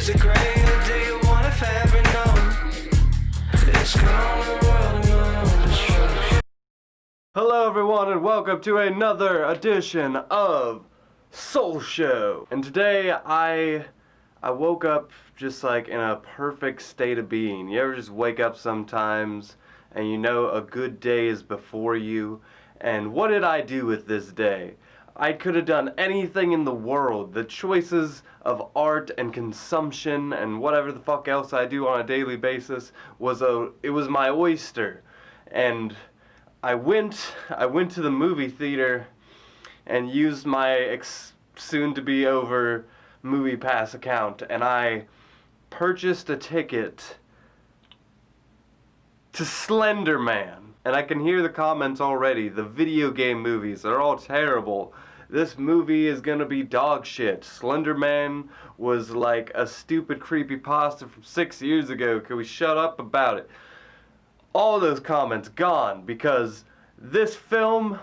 Is it great or do you want if ever known? It's gone the world and my own destruction. Hello everyone and welcome to another edition of Solshow. And today I woke up just like in a perfect state of being. You ever just wake up sometimes and you know a good day is before you? And what did I do with this day? I could have done anything in the world. The choices of art and consumption and whatever the fuck else I do on a daily basis was my oyster. And I went to the movie theater and used my soon-to-be over Movie Pass account, and I purchased a ticket to Slenderman. And I can hear the comments already. The video game movies are all terrible. This movie is gonna be dog shit. Slenderman was like a stupid creepypasta from 6 years ago. Can we shut up about it? All those comments gone, because this film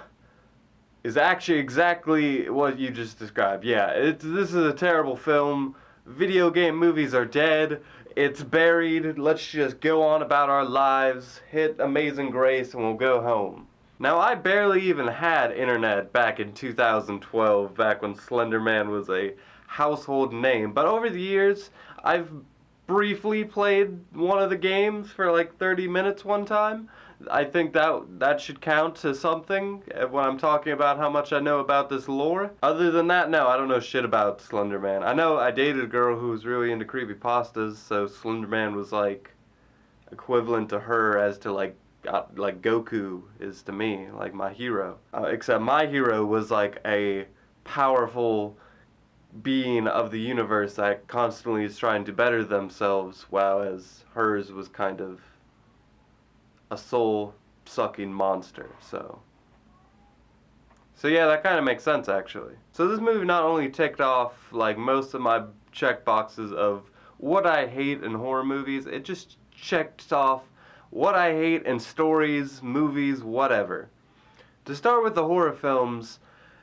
is actually exactly what you just described. Yeah, this is a terrible film. Video game movies are dead. It's buried. Let's just go on about our lives, hit Amazing Grace, and we'll go home. Now, I barely even had internet back in 2012, back when Slenderman was a household name. But over the years, I've briefly played one of the games for like 30 minutes one time. I think that should count to something when I'm talking about how much I know about this lore. Other than that, no, I don't know shit about Slenderman. I know I dated a girl who was really into creepypastas, so Slenderman was like equivalent to her as to like Goku is to me, like my hero. Except my hero was like a powerful being of the universe that constantly is trying to better themselves, whereas hers was kind of a soul-sucking monster. So yeah, that kind of makes sense actually. So this movie not only ticked off like most of my check boxes of what I hate in horror movies, it just checked off what I hate in stories, movies, whatever. To start with the horror films,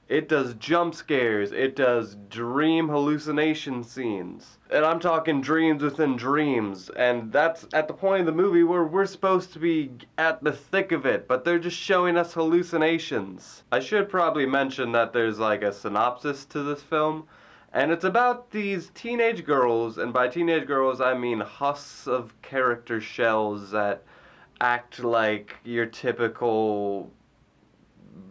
it does jump scares, it does dream hallucination scenes. And I'm talking dreams within dreams, and that's at the point of the movie where we're supposed to be at the thick of it, but they're just showing us hallucinations. I should probably mention that there's like a synopsis to this film, and it's about these teenage girls, and by teenage girls I mean husks of character shells that act like your typical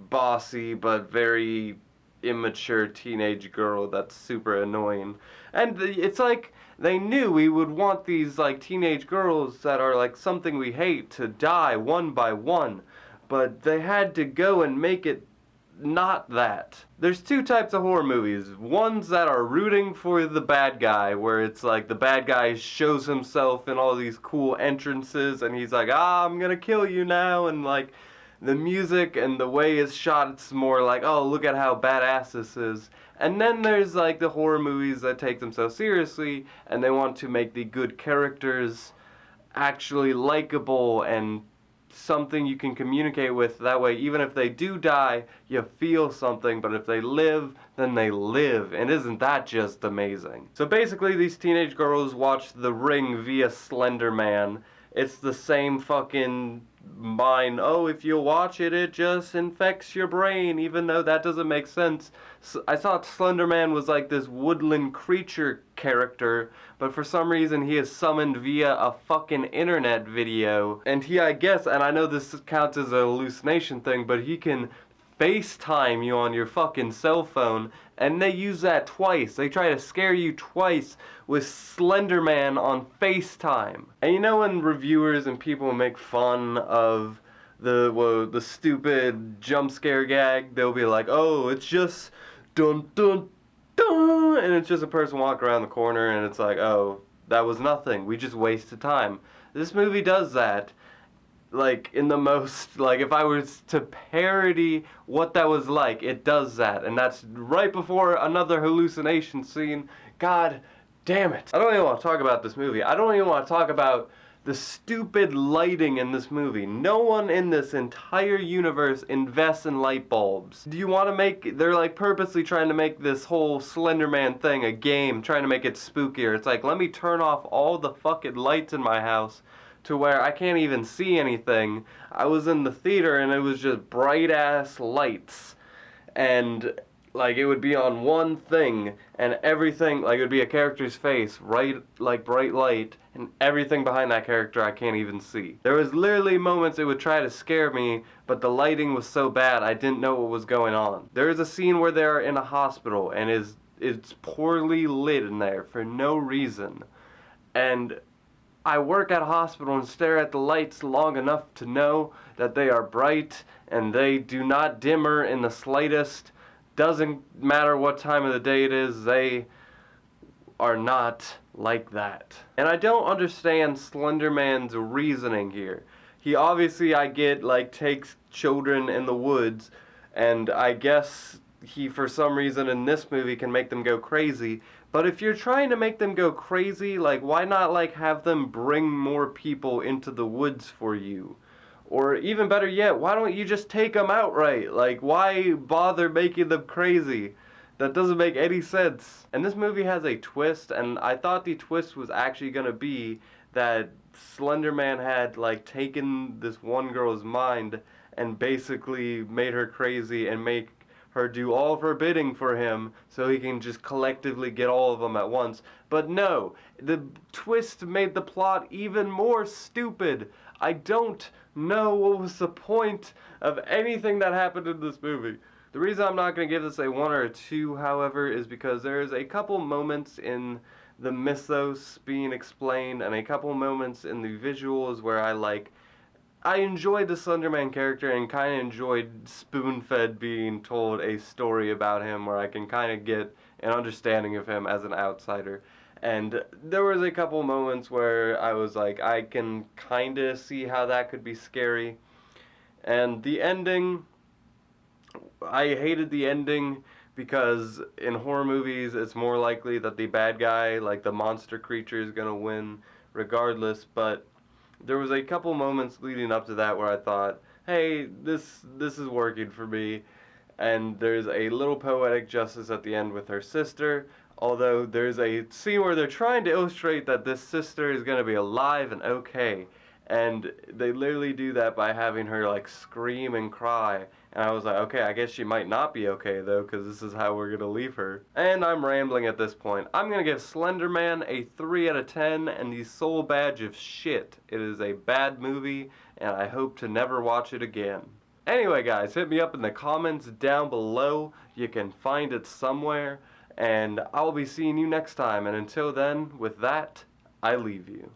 bossy but very immature teenage girl that's super annoying. And it's like they knew we would want these like teenage girls that are like something we hate to die one by one, but they had to go and make it not that. There's two types of horror movies. Ones that are rooting for the bad guy, where it's like the bad guy shows himself in all these cool entrances and he's like, I'm gonna kill you now, and like the music and the way it's shot, it's more like, oh, look at how badass this is. And then there's like the horror movies that take themselves seriously and they want to make the good characters actually likable and something you can communicate with. That way, even if they do die, you feel something, but if they live, then they live. And isn't that just amazing? So basically, these teenage girls watch The Ring via Slenderman. It's the same fucking mind, oh, if you watch it, it just infects your brain, even though that doesn't make sense. So I thought Slenderman was like this woodland creature character, but for some reason he is summoned via a fucking internet video, and he, I guess, and I know this counts as a hallucination thing, but he can FaceTime you on your fucking cell phone, and they use that twice. They try to scare you twice with Slenderman on FaceTime. And you know when reviewers and people make fun of the stupid jump scare gag, they'll be like, oh, it's just dun dun dun, and it's just a person walking around the corner, and it's like, oh, that was nothing. We just wasted time. This movie does that. Like, in the most, like, if I was to parody what that was like, it does that. And that's right before another hallucination scene. God damn it. I don't even want to talk about this movie. I don't even want to talk about The stupid lighting in this movie. No one in this entire universe invests in light bulbs. Do you want to make, they're like purposely trying to make this whole Slenderman thing a game, trying to make it spookier. It's like, let me turn off all the fucking lights in my house to where I can't even see anything. I was in the theater and it was just bright ass lights. And like it would be on one thing and everything, like it would be a character's face, right, like bright light, and everything behind that character I can't even see. There was literally moments it would try to scare me, but the lighting was so bad I didn't know what was going on. There is a scene where they're in a hospital and it's poorly lit in there for no reason. And I work at a hospital and stare at the lights long enough to know that they are bright and they do not dimmer in the slightest. Doesn't matter what time of the day it is, they are not like that. And I don't understand Slenderman's reasoning here. He obviously, I get, like, takes children in the woods, and I guess he, for some reason in this movie, can make them go crazy. But if you're trying to make them go crazy, like, why not, like, have them bring more people into the woods for you? Or even better yet, why don't you just take them outright? Like, why bother making them crazy? That doesn't make any sense. And this movie has a twist, and I thought the twist was actually gonna be that Slenderman had, like, taken this one girl's mind and basically made her crazy and make her do all of her bidding for him so he can just collectively get all of them at once. But no, the twist made the plot even more stupid. I don't know what was the point of anything that happened in this movie. The reason I'm not going to give this a 1 or a 2, however, is because there's a couple moments in the mythos being explained and a couple moments in the visuals where I enjoyed the Slenderman character and kind of enjoyed spoon-fed being told a story about him where I can kind of get an understanding of him as an outsider. And there was a couple moments where I was like, I can kind of see how that could be scary. And the ending, I hated the ending because in horror movies it's more likely that the bad guy, like the monster creature, is going to win regardless. But there was a couple moments leading up to that where I thought, hey, this is working for me. And there's a little poetic justice at the end with her sister. Although there's a scene where they're trying to illustrate that this sister is going to be alive and okay. And they literally do that by having her like scream and cry. And I was like, okay, I guess she might not be okay though, because this is how we're going to leave her. And I'm rambling at this point. I'm going to give Slenderman a 3 out of 10 and the sole badge of shit. It is a bad movie and I hope to never watch it again. Anyway guys, hit me up in the comments down below. You can find it somewhere. And I'll be seeing you next time. And until then, with that, I leave you.